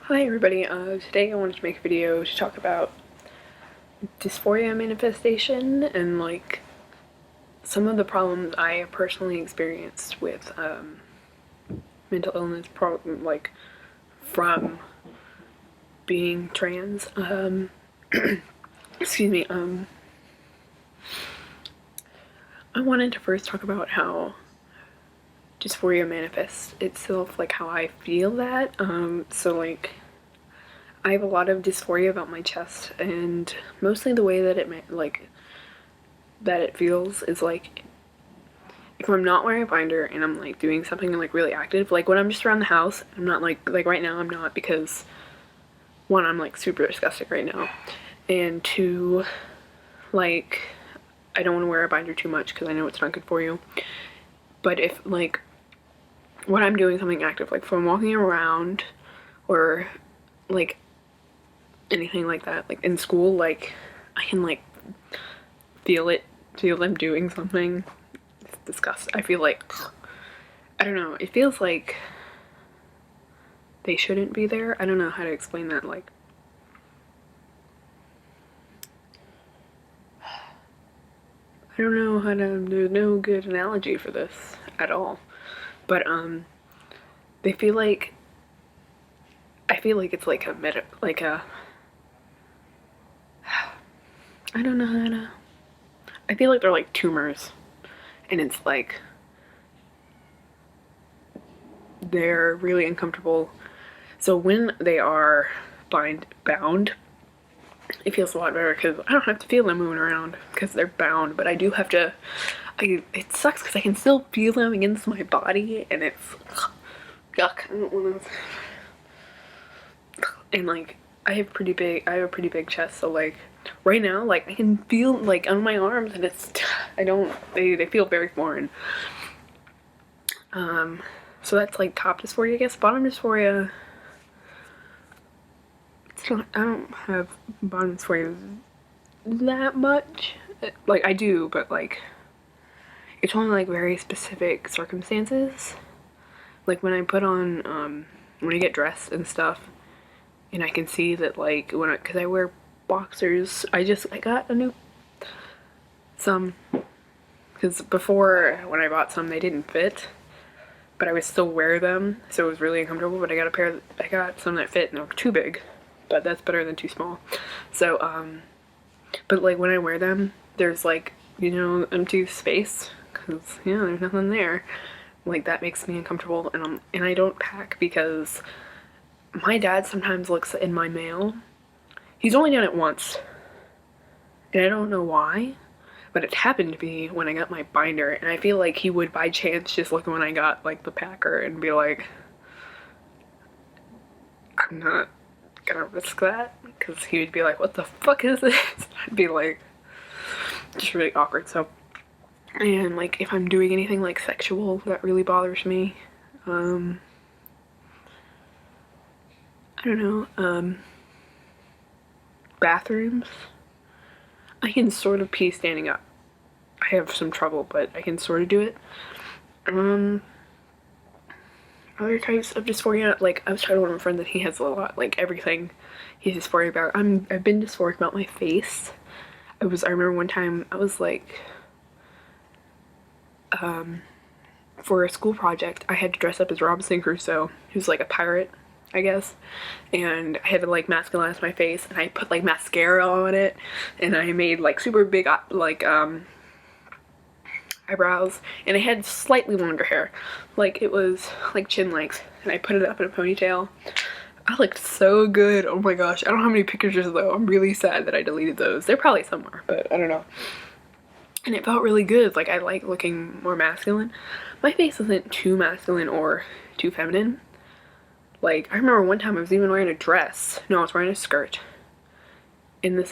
Hi everybody, today I wanted to make a video to talk about dysphoria manifestation and like some of the problems I personally experienced with mental illness like from being trans. Excuse me, I wanted to first talk about how dysphoria manifests itself, like how I feel that. So like I have a lot of dysphoria about my chest, and mostly the way that it feels is like if I'm not wearing a binder and I'm like doing something like really active, like when I'm just around the house. I'm not like right now I'm not, because one, I'm like super disgusted right now, and two, like I don't want to wear a binder too much because I know it's not good for you. But if like when I'm doing something active, like if I'm walking around or like anything like that, like in school, like I can like feel them doing something. It's disgusting. I feel like, I don't know, it feels like they shouldn't be there. I don't know how to explain that. Like, I don't know how to, there's no good analogy for this at all. But they feel like, I feel like it's like I don't know how to, I feel like they're like tumors, and it's like they're really uncomfortable. So when they are bound, it feels a lot better because I don't have to feel them moving around because they're bound, but I do have to. It sucks because I can still feel them against my body, and it's yuck. I don't want to. And like I have a pretty big chest, so like right now, like I can feel like on my arms, and it's they feel very foreign. So that's like top dysphoria, I guess. Bottom dysphoria, I don't have bottom dysphoria that much. Like I do, but like it's only like very specific circumstances. Like when I put on when I get dressed and stuff, and I can see that like because I wear boxers. I got some because before when I bought some they didn't fit, but I would still wear them, so it was really uncomfortable. But I got some that fit and they're too big, but that's better than too small. So but like when I wear them, there's like, you know, empty space because there's nothing there. Like that makes me uncomfortable, and I don't pack because my dad sometimes looks in my mail. He's only done it once, and I don't know why, but it happened to be when I got my binder, and I feel like he would by chance just look when I got like the packer and be like, I'm not gonna risk that, because he would be like, what the fuck is this? I'd be like, just really awkward. So, and like if I'm doing anything like sexual, that really bothers me. I don't know, bathrooms, I can sort of pee standing up. I have some trouble, but I can sort of do it. Other types of dysphoria, like I was talking to one friend that he has a lot, like everything he's dysphoria about. I've been dysphoric about my face. I remember one time I was like, for a school project, I had to dress up as Robinson Crusoe, who's like a pirate, I guess, and I had to like masculinize my face, and I put like mascara on it, and I made like super big like eyebrows, and I had slightly longer hair, like it was like chin length, and I put it up in a ponytail. I looked so good. Oh my gosh, I don't have any pictures though. I'm really sad that I deleted those. They're probably somewhere, but I don't know. And it felt really good. Like I like looking more masculine. My face isn't too masculine or too feminine. Like I remember one time I was even wearing a dress. No, I was wearing a skirt. And I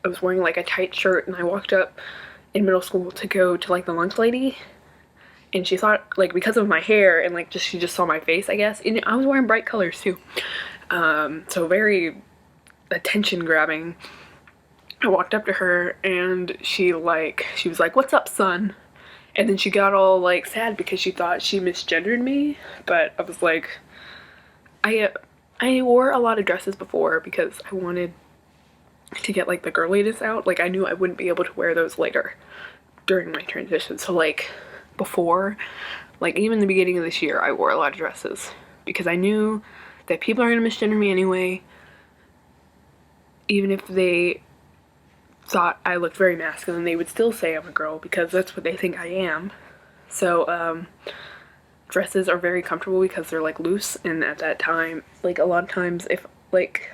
was wearing like a tight shirt, and I walked up in middle school to go to like the lunch lady, and she thought, like, because of my hair and like she just saw my face, I guess, and I was wearing bright colors too, so very attention grabbing. I walked up to her, and she was like, what's up, son? And then she got all like sad because she thought she misgendered me, but I was like, I wore a lot of dresses before because I wanted to get like the girliness out. Like I knew I wouldn't be able to wear those later during my transition. So like before, like even the beginning of this year, I wore a lot of dresses because I knew that people are gonna misgender me anyway, even if they thought I looked very masculine, they would still say I'm a girl because that's what they think I am. So dresses are very comfortable because they're like loose, and at that time, like a lot of times if like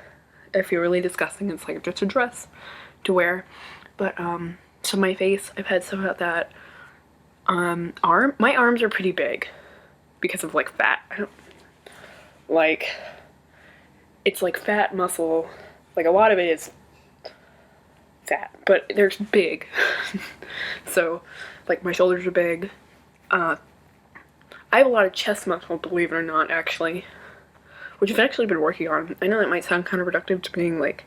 I feel really disgusting, it's like just a dress to wear. But so my face, I've had some about that. My arms are pretty big because of like fat. I don't like, it's like fat muscle, like a lot of it is fat, but they're big. So like my shoulders are big. I have a lot of chest muscle, believe it or not, actually, which I've actually been working on. I know that might sound counterproductive to being like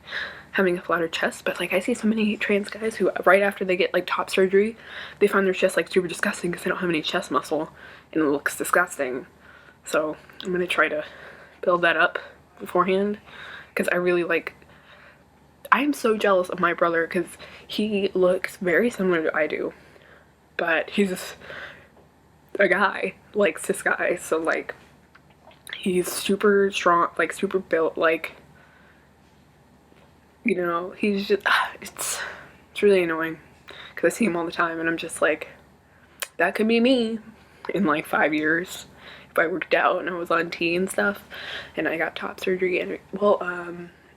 having a flatter chest, but like I see so many trans guys who right after they get like top surgery, they find their chest like super disgusting because they don't have any chest muscle and it looks disgusting. So I'm gonna try to build that up beforehand because I really like, I'm so jealous of my brother because he looks very similar to I do, but he's a guy, like cis guy, so like he's super strong, like super built, like, you know, he's just it's really annoying because I see him all the time and I'm just like, that could be me in like 5 years if I worked out and I was on T and stuff and I got top surgery. And well,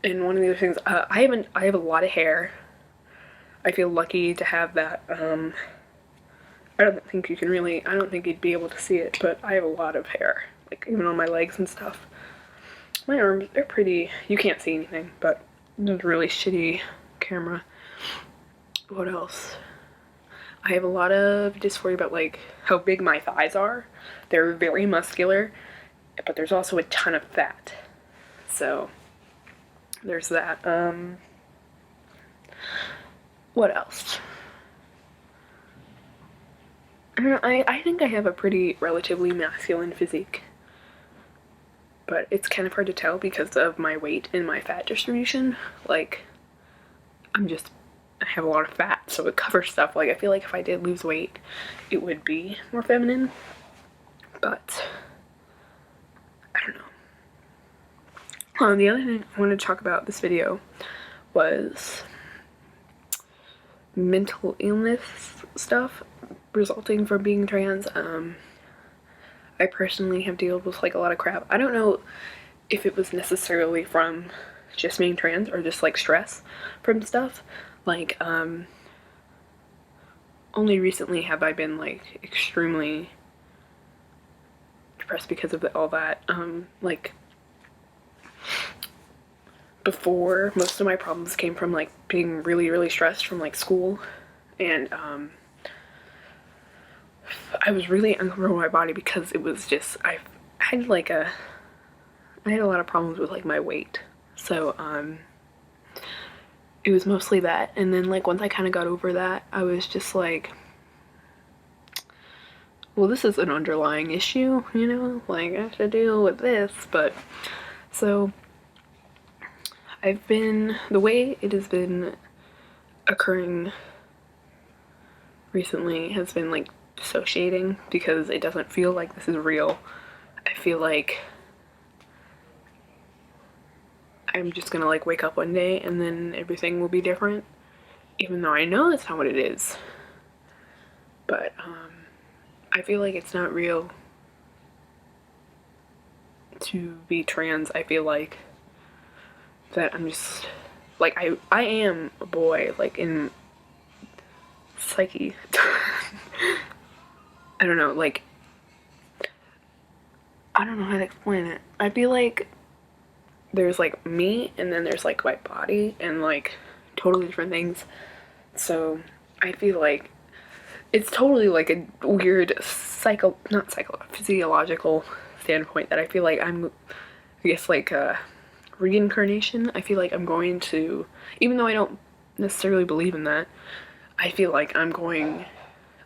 and one of the other things, I have a lot of hair. I feel lucky to have that. I don't think you can really, I don't think you'd be able to see it, but I have a lot of hair, like even on my legs and stuff. My arms, they're pretty, you can't see anything, but it's a really shitty camera. What else? I have a lot of dysphoria about like how big my thighs are. They're very muscular, but there's also a ton of fat. So there's that. What else? I don't know, I think I have a pretty relatively masculine physique, but it's kind of hard to tell because of my weight and my fat distribution. Like, I have a lot of fat, so it covers stuff. Like, I feel like if I did lose weight, it would be more feminine, but I don't know. The other thing I wanted to talk about this video was mental illness stuff resulting from being trans. I personally have dealt with like a lot of crap. I don't know if it was necessarily from just being trans or just like stress from stuff. Like, only recently have I been like extremely depressed because of all that. Like, before, most of my problems came from like being really, really stressed from like school, and I was really uncomfortable with my body because it was just, I had a lot of problems with like my weight. So it was mostly that. And then like once I kind of got over that, I was just like, well, this is an underlying issue, you know, like I have to deal with this. But so the way it has been occurring recently has been like dissociating because it doesn't feel like this is real. I feel like I'm just gonna like wake up one day and then everything will be different, even though I know that's not what it is. But I feel like it's not real to be trans. I feel like that I'm just like, I am a boy, like in psyche. I don't know, like, I don't know how to explain it. I feel like there's like me and then there's like my body and like totally different things. So I feel like it's totally like a weird physiological standpoint that I feel like I'm, I guess like a reincarnation. I feel like I'm going to, even though I don't necessarily believe in that, I feel like I'm going,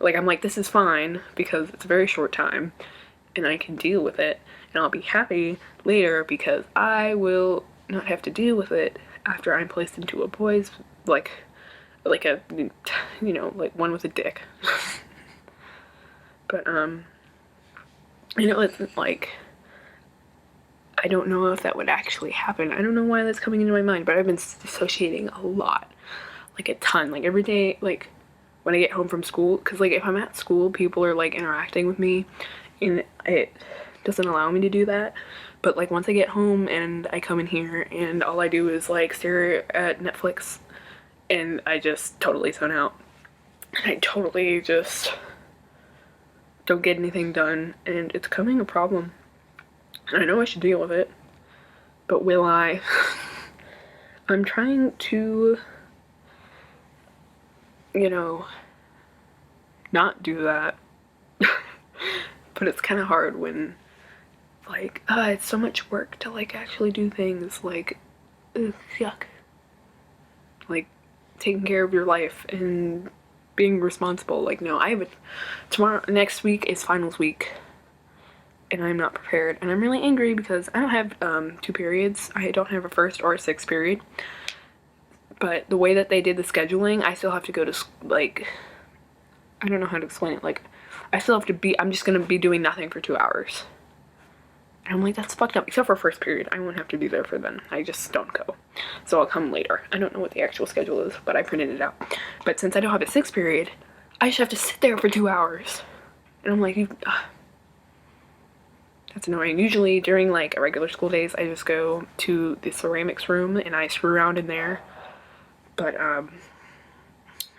like I'm like, this is fine because it's a very short time and I can deal with it, and I'll be happy later because I will not have to deal with it after I'm placed into a boy's, like a, you know, like one with a dick. But you know, it's like, I don't know if that would actually happen. I don't know why that's coming into my mind, but I've been dissociating a lot, like a ton, like every day, like when I get home from school, because like if I'm at school, people are like interacting with me, and it doesn't allow me to do that. But like once I get home and I come in here and all I do is like stare at Netflix, and I just totally zone out, and I totally just don't get anything done, and it's becoming a problem. And I know I should deal with it, but will I? I'm trying to, you know, not do that. But it's kind of hard when, like, it's so much work to, like, actually do things, like, ugh, yuck. Like, taking care of your life and being responsible. Like, no, I have next week is finals week, and I'm not prepared, and I'm really angry because I don't have 2 periods. I don't have a first or a 6th period, but the way that they did the scheduling, I still have to go to, like, I don't know how to explain it, like, I still have to be, I'm just gonna be doing nothing for 2 hours. And I'm like, that's fucked up. Except for first period, I won't have to be there for then. I just don't go. So I'll come later. I don't know what the actual schedule is, but I printed it out. But since I don't have a 6th period, I just have to sit there for 2 hours. And I'm like, that's annoying. Usually during like regular school days, I just go to the ceramics room and I screw around in there. But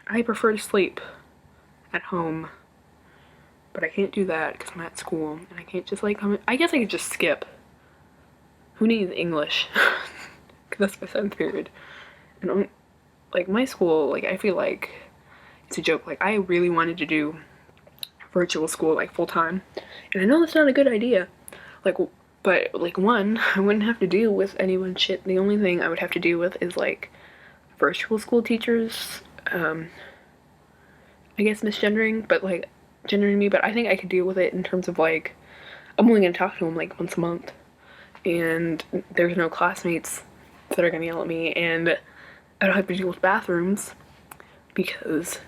I prefer to sleep at home. But I can't do that because I'm at school, and I can't just like come in. I guess I could just skip. Who needs English? Because that's my 7th period. And like my school, like I feel like it's a joke. Like I really wanted to do virtual school like full time, and I know that's not a good idea. Like, but like one, I wouldn't have to deal with anyone's shit. The only thing I would have to deal with is like virtual school teachers. I guess misgendering, but like gendering me, but I think I could deal with it in terms of like I'm only gonna talk to them like once a month, and there's no classmates that are gonna yell at me, and I don't have to deal with bathrooms because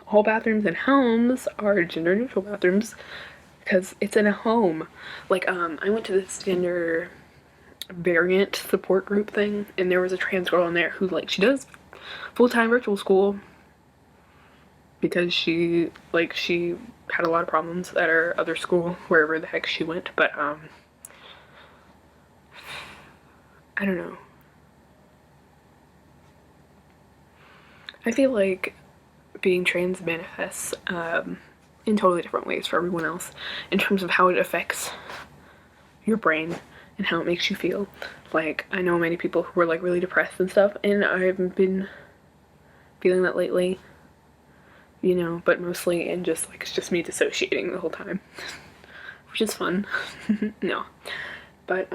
all bathrooms in homes are gender neutral bathrooms because it's in a home. Like I went to this gender variant support group thing, and there was a trans girl in there who like she does full-time virtual school because she had a lot of problems at her other school, wherever the heck she went, but I don't know. I feel like being trans manifests in totally different ways for everyone else in terms of how it affects your brain and how it makes you feel. Like, I know many people who are like really depressed and stuff, and I've been feeling that lately. You know, but mostly in just like, it's just me dissociating the whole time, which is fun. No, but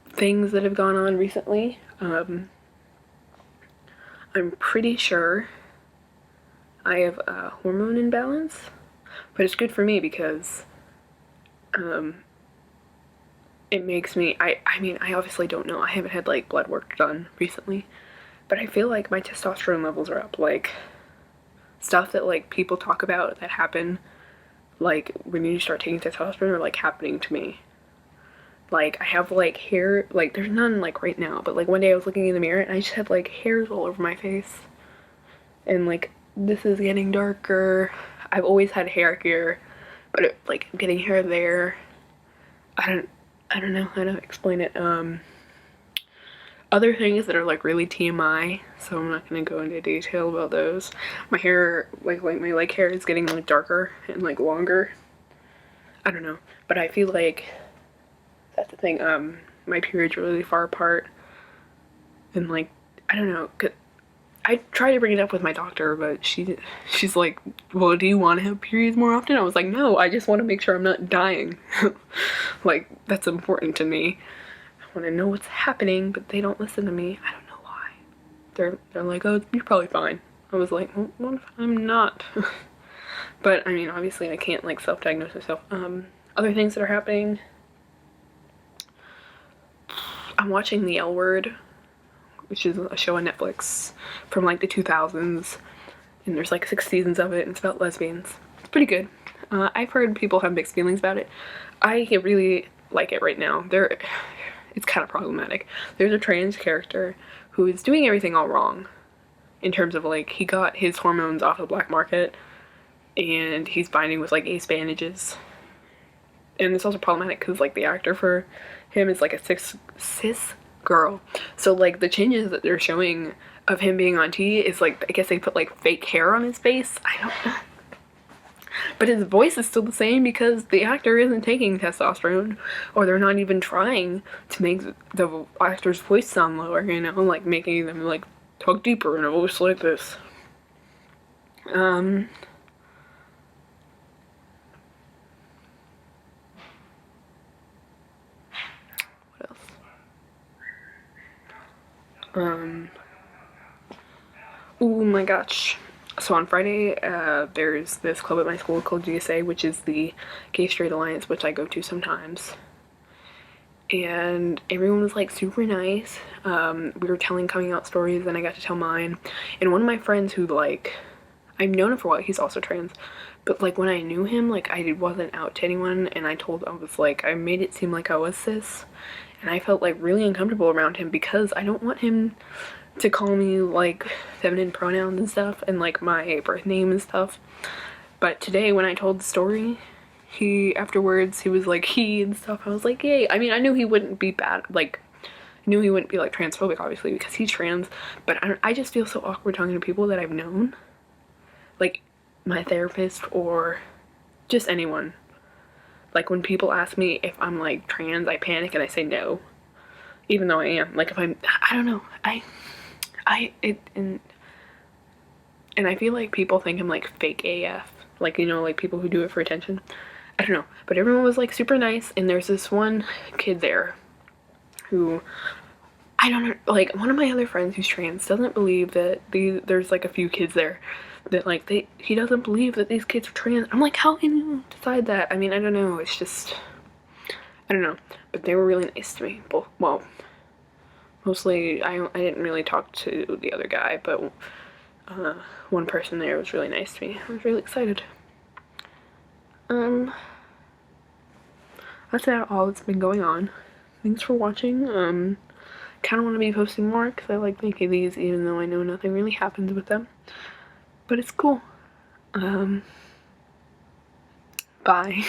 things that have gone on recently, I'm pretty sure I have a hormone imbalance, but it's good for me because it makes me, I mean, I obviously don't know, I haven't had like blood work done recently, but I feel like my testosterone levels are up. Like, stuff that, like, people talk about that happen, like, when you start taking testosterone are, like, happening to me. Like, I have, like, hair, like, there's none, like, right now, but, like, one day I was looking in the mirror and I just had, like, hairs all over my face. And, like, this is getting darker. I've always had hair here, but, like, I'm getting hair there. I don't know how to explain it. Other things that are like really TMI, so I'm not gonna go into detail about those. My hair, like my leg hair is getting like darker and like longer. I don't know, but I feel like that's the thing. My period's really far apart, and like I don't know. I try to bring it up with my doctor, but she's like, well, do you want to have periods more often? I was like, no, I just want to make sure I'm not dying. Like, that's important to me. I want to know what's happening, but they don't listen to me. I don't know why. They're like, oh, you're probably fine. I was like, well, what if I'm not? But I mean, obviously I can't like self-diagnose myself. Other things that are happening, I'm watching The L Word, which is a show on Netflix from like the 2000s, and there's like 6 seasons of it, and it's about lesbians. It's pretty good. I've heard people have mixed feelings about it. I really like it right now. It's kind of problematic. There's a trans character who is doing everything all wrong in terms of like he got his hormones off the black market and he's binding with like ace bandages. And it's also problematic because like the actor for him is like a cis girl. So like the changes that they're showing of him being on TV is like, I guess they put like fake hair on his face. I don't know. But his voice is still the same because the actor isn't taking testosterone, or they're not even trying to make the actor's voice sound lower, you know, like making them like talk deeper in a voice like this. What else? Oh my gosh. So on Friday, there's this club at my school called GSA, which is the Gay Straight Alliance, which I go to sometimes. And everyone was like super nice. We were telling coming out stories, and I got to tell mine. And one of my friends who like, I've known him for a while, he's also trans, but like when I knew him, like I wasn't out to anyone, and I was like, I made it seem like I was cis, and I felt like really uncomfortable around him because I don't want him to call me like feminine pronouns and stuff and like my birth name and stuff. But today when I told the story, afterwards he was like he and stuff. I was like, yay. I mean, I knew he wouldn't be bad, like I knew he wouldn't be like transphobic obviously because he's trans, but I just feel so awkward talking to people that I've known, like my therapist or just anyone. Like when people ask me if I'm like trans, I panic and I say no, even though I am. Like if I don't know, and I feel like people think I'm like fake AF, like, you know, like people who do it for attention. I don't know, but everyone was like super nice, and there's this one kid there who, I don't know, like one of my other friends who's trans doesn't believe that there's like a few kids there that like he doesn't believe that these kids are trans. I'm like, how can you decide that? I mean, I don't know, it's just, I don't know, but they were really nice to me. Well, mostly I didn't really talk to the other guy, but one person there was really nice to me. I was really excited. That's about all that's been going on. Thanks for watching. Kind of want to be posting more because I like making these even though I know nothing really happens with them. But it's cool. Bye.